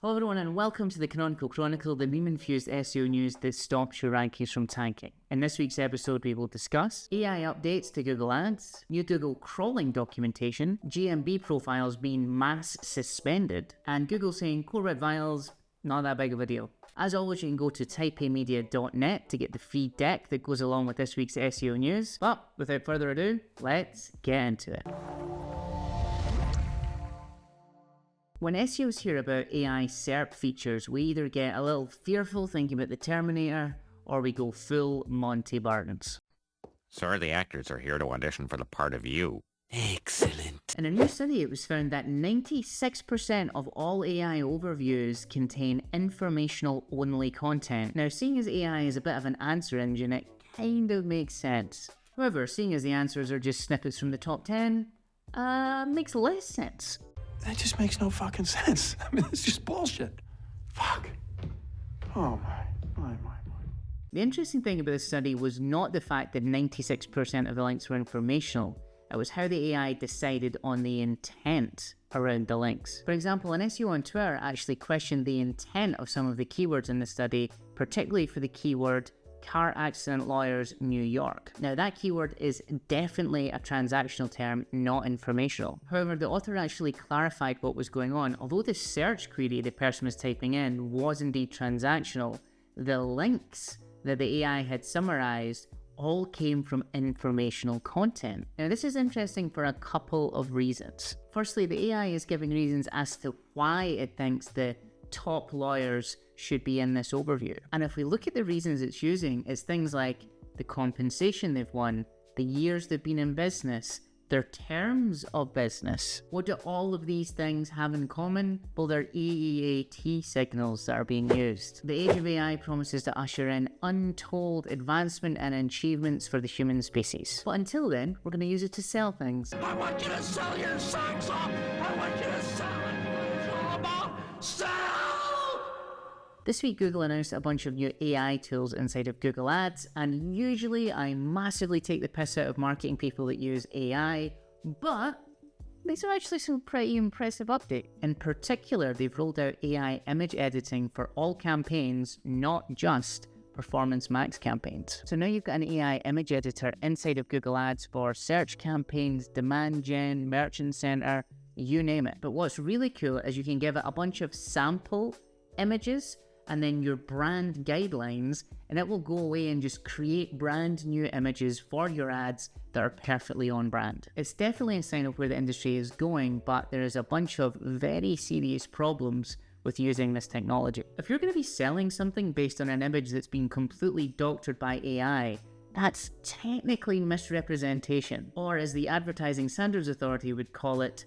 Hello everyone and welcome to the Canonical Chronicle, the meme-infused SEO news that stops your rankings from tanking. In this week's episode we will discuss AI updates to Google Ads, new Google crawling documentation, GMB profiles being mass suspended, and Google saying core red vials, not that big of a deal. As always, you can go to typeamedia.net to get the free deck that goes along with this week's SEO news. But without further ado, let's get into it. When SEOs hear about AI SERP features, we either get a little fearful thinking about the Terminator, or we go full Monty Barnes. Sir, the actors are here to audition for the part of you. Excellent. In a new study, it was found that 96% of all AI overviews contain informational-only content. Now, seeing as AI is a bit of an answer engine, it kind of makes sense. However, seeing as the answers are just snippets from the top 10, makes less sense. That just makes no fucking sense. I mean, it's just bullshit. Fuck. Oh my. The interesting thing about this study was not the fact that 96% of the links were informational, it was how the AI decided on the intent around the links. For example, an SEO on Twitter actually questioned the intent of some of the keywords in the study, particularly for the keyword car accident lawyers New York. Now that keyword is definitely a transactional term, not informational. However, the author actually clarified what was going on. Although the search query the person was typing in was indeed transactional, the links that the AI had summarized all came from informational content. Now this is interesting for a couple of reasons. Firstly, the AI is giving reasons as to why it thinks the top lawyers should be in this overview. And if we look at the reasons it's using, it's things like the compensation they've won, the years they've been in business, their terms of business. What do all of these things have in common? Well, they're EEAT signals that are being used. The age of AI promises to usher in untold advancement and achievements for the human species. But until then, we're going to use it to sell things. I want you to sell your socks off. I want you to sell it. It's all about sell. This week, Google announced a bunch of new AI tools inside of Google Ads, and usually I massively take the piss out of marketing people that use AI, but these are actually some pretty impressive updates. In particular, they've rolled out AI image editing for all campaigns, not just Performance Max campaigns. So now you've got an AI image editor inside of Google Ads for search campaigns, demand gen, merchant center, you name it. But what's really cool is you can give it a bunch of sample images and then your brand guidelines, and it will go away and just create brand new images for your ads that are perfectly on brand. It's definitely a sign of where the industry is going, but there is a bunch of very serious problems with using this technology. If you're going to be selling something based on an image that's been completely doctored by AI, that's technically misrepresentation, or as the Advertising Standards Authority would call it,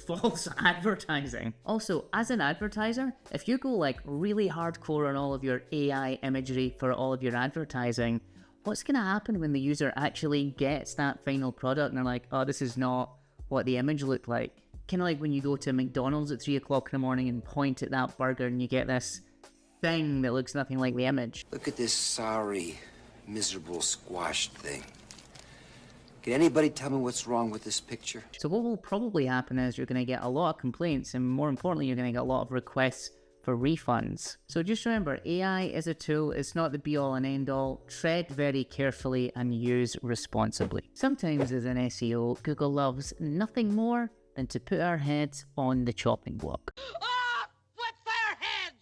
false advertising. Also, as an advertiser, if you go like really hardcore on all of your AI imagery for all of your advertising, what's going to happen when the user actually gets that final product and they're like, oh, this is not what the image looked like? Kind of like when you go to McDonald's at 3 o'clock in the morning and point at that burger and you get this thing that looks nothing like the image. Look at this sorry, miserable, squashed thing. Can anybody tell me what's wrong with this picture? So what will probably happen is you're going to get a lot of complaints, and more importantly, you're going to get a lot of requests for refunds. So just remember, AI is a tool, it's not the be-all and end-all. Tread very carefully and use responsibly. Sometimes as an SEO, Google loves nothing more than to put our heads on the chopping block. With their heads!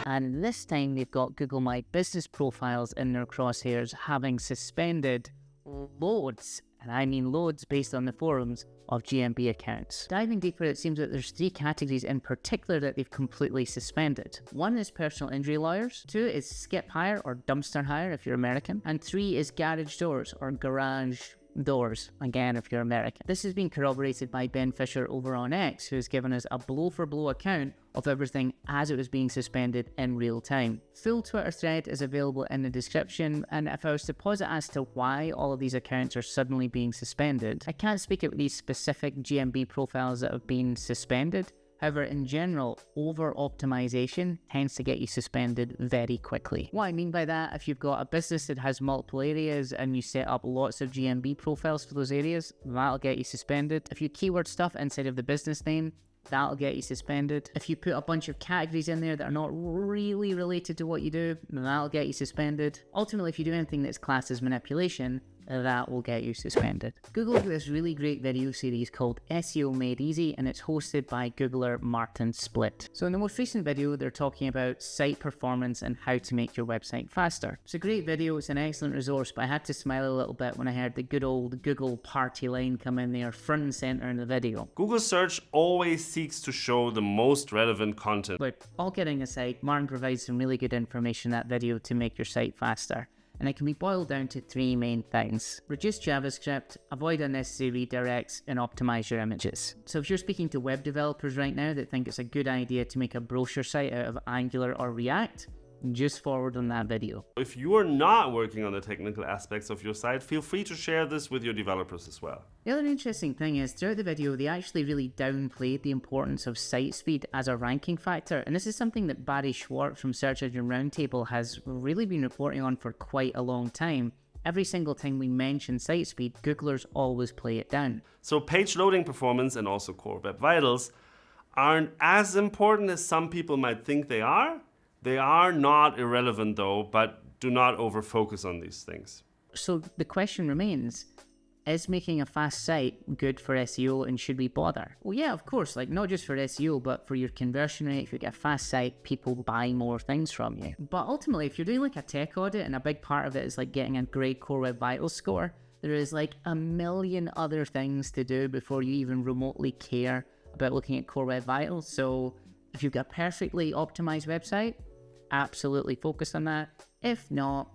And this time they've got Google My Business profiles in their crosshairs, having suspended loads, and I mean loads based on the forums, of GMB accounts. Diving deeper, it seems that there's 3 categories in particular that they've completely suspended. 1 is personal injury lawyers, 2 is skip hire or dumpster hire if you're American, and 3 is garage doors or garage doors, again if you're American. This has been corroborated by Ben Fisher over on X, who has given us a blow-for-blow account of everything as it was being suspended in real time. Full Twitter thread is available in the description, and if I was to posit as to why all of these accounts are suddenly being suspended, I can't speak about these specific GMB profiles that have been suspended. However, in general, over-optimization tends to get you suspended very quickly. What I mean by that, if you've got a business that has multiple areas and you set up lots of GMB profiles for those areas, that'll get you suspended. If you keyword stuff inside of the business name, that'll get you suspended. If you put a bunch of categories in there that are not really related to what you do, then that'll get you suspended. Ultimately, if you do anything that's classed as manipulation, that will get you suspended. Google do this really great video series called SEO Made Easy, and it's hosted by Googler Martin Splitt. So in the most recent video, they're talking about site performance and how to make your website faster. It's a great video, it's an excellent resource, but I had to smile a little bit when I heard the good old Google party line come in there front and center in the video. Google search always seeks to show the most relevant content. But all kidding aside, Martin provides some really good information in that video to make your site faster. And it can be boiled down to three main things. Reduce JavaScript, avoid unnecessary redirects, and optimize your images. So if you're speaking to web developers right now that think it's a good idea to make a brochure site out of Angular or React, just forward on that video. If you are not working on the technical aspects of your site, feel free to share this with your developers as well. The other interesting thing is, throughout the video, they actually really downplayed the importance of site speed as a ranking factor, and this is something that Barry Schwartz from Search Engine Roundtable has really been reporting on for quite a long time. Every single time we mention site speed, Googlers always play it down. So page loading performance and also core web vitals aren't as important as some people might think they are. They are not irrelevant though, but do not over-focus on these things. So the question remains, is making a fast site good for SEO and should we bother? Well, yeah, of course, like not just for SEO, but for your conversion rate. If you get a fast site, people buy more things from you. But ultimately, if you're doing like a tech audit and a big part of it is like getting a great Core Web Vitals score, there is like a million other things to do before you even remotely care about looking at Core Web Vitals. So if you've got a perfectly optimized website, absolutely focus on that. If not,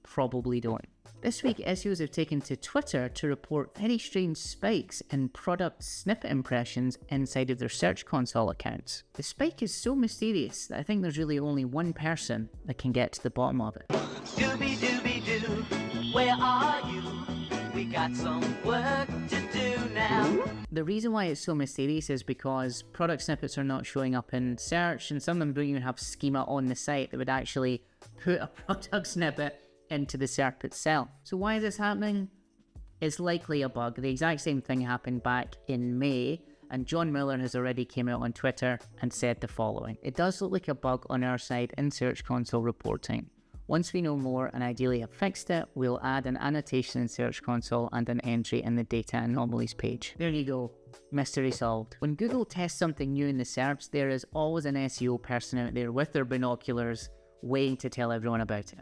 probably don't. This week, SEOs have taken to Twitter to report very strange spikes in product snippet impressions inside of their Search Console accounts. The spike is so mysterious that I think there's really only one person that can get to the bottom of it. Dooby dooby doo, where are you? We got some work to do now. The reason why it's so mysterious is because product snippets are not showing up in search, and some of them don't even have schema on the site that would actually put a product snippet into the SERP itself. So why is this happening? It's likely a bug. The exact same thing happened back in May, and John Miller has already came out on Twitter and said the following. It does look like a bug on our side in Search Console reporting. Once we know more and ideally have fixed it, we'll add an annotation in Search Console and an entry in the data anomalies page. There you go. Mystery solved. When Google tests something new in the SERPs, there is always an SEO person out there with their binoculars waiting to tell everyone about it.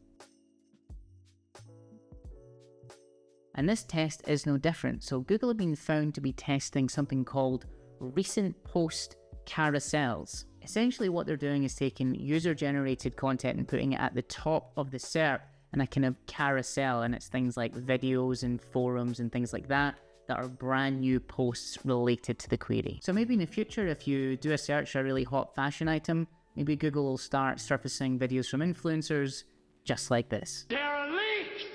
And this test is no different. So Google have been found to be testing something called recent post carousels. Essentially what they're doing is taking user-generated content and putting it at the top of the SERP in a kind of carousel, and it's things like videos and forums and things like that are brand new posts related to the query. So maybe in the future, if you do a search for a really hot fashion item, maybe Google will start surfacing videos from influencers just like this. Derelict!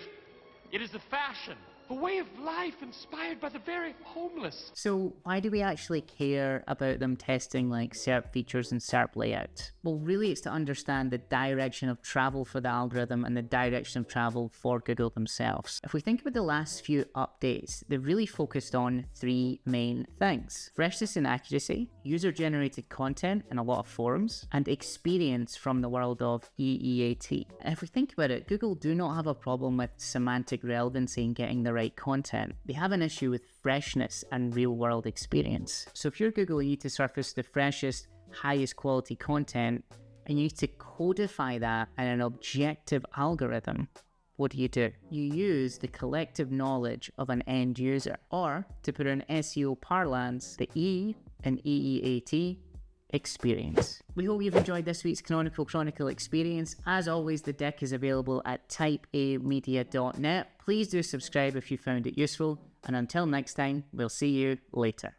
It is a fashion, a way of life inspired by the very homeless. So why do we actually care about them testing like SERP features and SERP layout? Well, really it's to understand the direction of travel for the algorithm and the direction of travel for Google themselves. If we think about the last few updates, they've really focused on three main things: freshness and accuracy, user-generated content in a lot of forums, and experience from the world of EEAT. And if we think about it, Google do not have a problem with semantic relevancy and getting the right content. They have an issue with freshness and real-world experience. So if you're Google, you need to surface the freshest, highest quality content, and you need to codify that in an objective algorithm. What do? You use the collective knowledge of an end user, or to put in SEO parlance, the E in EEAT, experience. We hope you've enjoyed this week's Canonical Chronicle experience. As always, the deck is available at typeamedia.net. Please do subscribe if you found it useful, and until next time, we'll see you later.